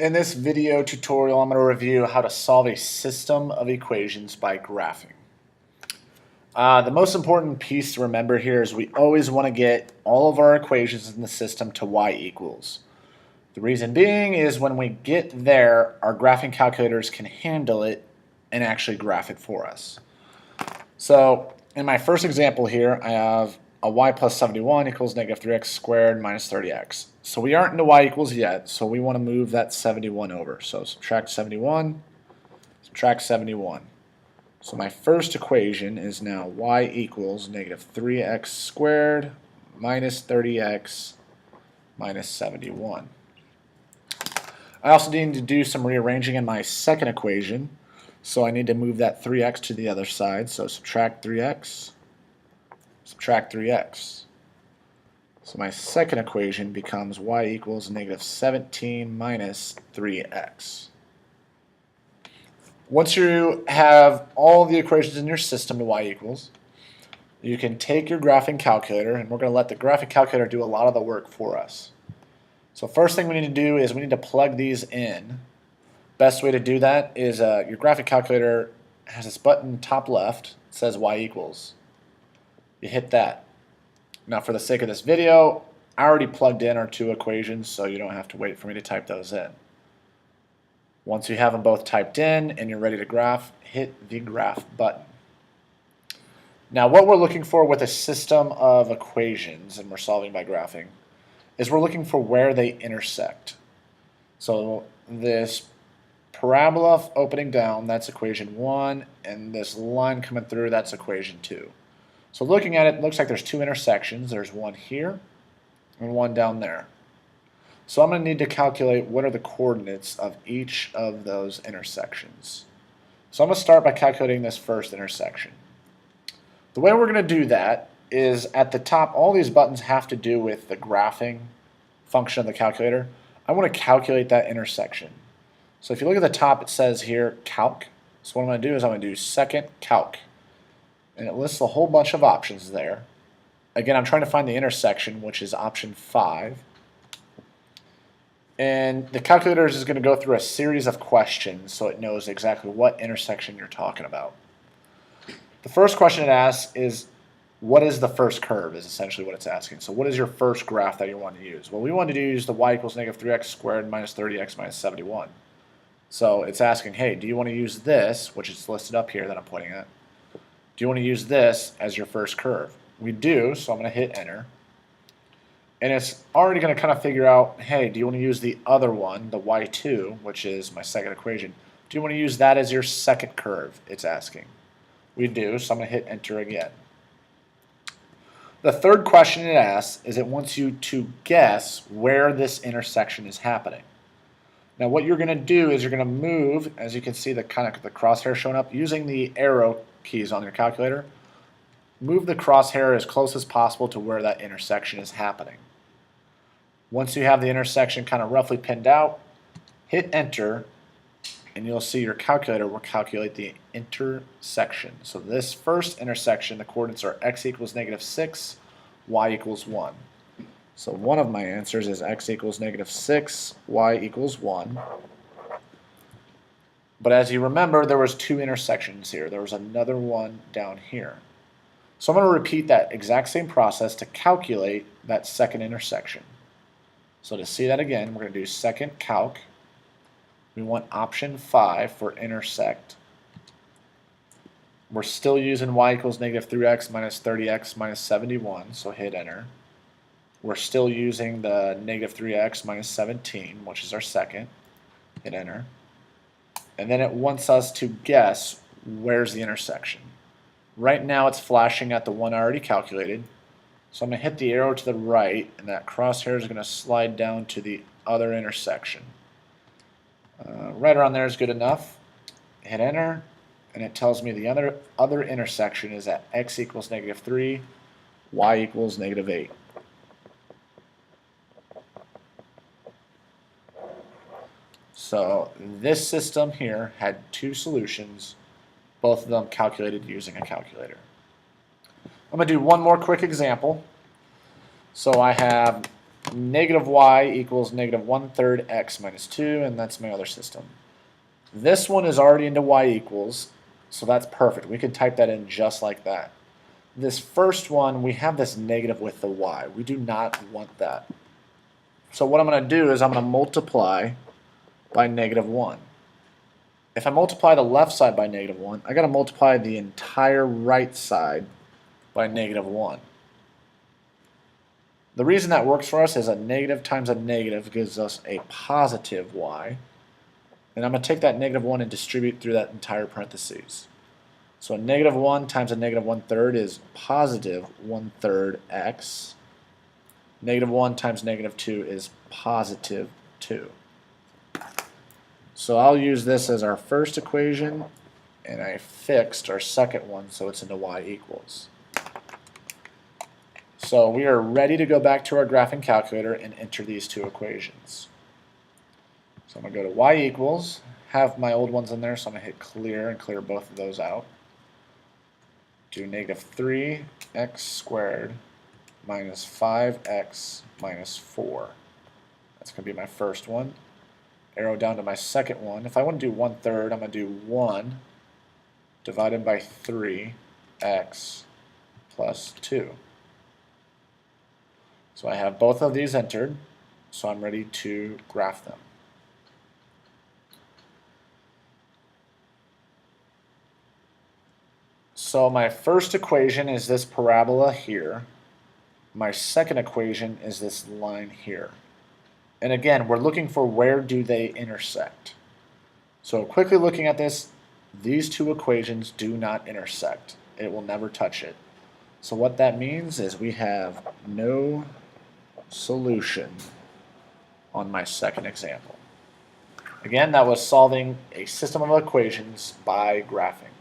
In this video tutorial, I'm going to review how to solve a system of equations by graphing. The most important piece to remember here is we always want to get all of our equations in the system to y equals. The reason being is when we get there, our graphing calculators can handle it and actually graph it for us. So in my first example here, I have a y plus 71 equals negative 3x squared minus 30x. So we aren't into y equals yet, so we want to move that 71 over. So subtract 71, subtract 71. So my first equation is now y equals negative 3x squared minus 30x minus 71. I also need to do some rearranging in my second equation. So I need to move that 3x to the other side. So subtract 3x, subtract 3x. So my second equation becomes y equals negative 17 minus 3x. Once you have all the equations in your system to y equals, you can take your graphing calculator, and we're going to let the graphing calculator do a lot of the work for us. So first thing we need to do is we need to plug these in. Best way to do that is your graphic calculator has this button top left, it says y equals. You hit that. Now for the sake of this video, I already plugged in our two equations, so you don't have to wait for me to type those in. Once you have them both typed in and you're ready to graph, hit the graph button. Now what we're looking for with a system of equations, and we're solving by graphing, is we're looking for where they intersect. So this parabola opening down, that's equation 1, and this line coming through, that's equation 2. So looking at it, it looks like there's two intersections. There's one here and one down there. So I'm going to need to calculate what are the coordinates of each of those intersections. So I'm going to start by calculating this first intersection. The way we're going to do that is at the top, all these buttons have to do with the graphing function of the calculator. I want to calculate that intersection. So if you look at the top, it says here calc. So what I'm going to do is I'm going to do second calc. And it lists a whole bunch of options there. Again, I'm trying to find the intersection, which is option 5. And the calculator is going to go through a series of questions so it knows exactly what intersection you're talking about. The first question it asks is, what is the first curve, is essentially what it's asking. So what is your first graph that you want to use? Well, we want to use the y equals negative 3x squared minus 30x minus 71. So it's asking, hey, do you want to use this, which is listed up here that I'm pointing at? Do you want to use this as your first curve? We do, so I'm going to hit enter. And it's already going to kind of figure out, hey, do you want to use the other one, the y2, which is my second equation? Do you want to use that as your second curve, it's asking. We do, so I'm going to hit enter again. The third question it asks is it wants you to guess where this intersection is happening. Now what you're going to do is you're going to move, as you can see the kind of the crosshair showing up, using the arrow keys on your calculator, move the crosshair as close as possible to where that intersection is happening. Once you have the intersection kind of roughly pinned out, hit enter, and you'll see your calculator will calculate the intersection. So this first intersection, the coordinates are x equals negative 6, y equals 1. So one of my answers is x equals negative 6, y equals 1. But as you remember, there was two intersections here. There was another one down here. So I'm going to repeat that exact same process to calculate that second intersection. So to see that again, we're going to do second calc. We want option 5 for intersect. We're still using y equals negative 3x minus 30x minus 71, so hit enter. We're still using the negative 3x minus 17, which is our second. Hit enter. And then it wants us to guess where's the intersection. Right now it's flashing at the one I already calculated. So I'm going to hit the arrow to the right, and that crosshair is going to slide down to the other intersection. Right around there is good enough. Hit enter, and it tells me the other intersection is at x equals negative 3, y equals negative 8. So this system here had two solutions, both of them calculated using a calculator. I'm going to do one more quick example. So I have negative y equals negative 1/3 x minus 2, and that's my other system. This one is already into y equals, so that's perfect. We can type that in just like that. This first one, we have this negative with the y. We do not want that. So what I'm going to do is I'm going to multiply by negative 1. If I multiply the left side by negative 1, I got to multiply the entire right side by negative 1. The reason that works for us is a negative times a negative gives us a positive y. And I'm going to take that negative 1 and distribute through that entire parentheses. So a negative 1 times a negative 1/3 is positive 1/3 x. Negative 1 times negative 2 is positive 2. So I'll use this as our first equation, and I fixed our second one so it's into y equals. So we are ready to go back to our graphing calculator and enter these two equations. So I'm going to go to y equals, have my old ones in there, so I'm going to hit clear and clear both of those out. Do negative 3x squared minus 5x minus 4. That's going to be my first one. Arrow down to my second one. If I want to do 1/3, I'm going to do 1 divided by 3x plus 2. So I have both of these entered, so I'm ready to graph them. So my first equation is this parabola here. My second equation is this line here. And again, we're looking for where do they intersect. So quickly looking at this, these two equations do not intersect. It will never touch it. So what that means is we have no solution on my second example. Again, that was solving a system of equations by graphing.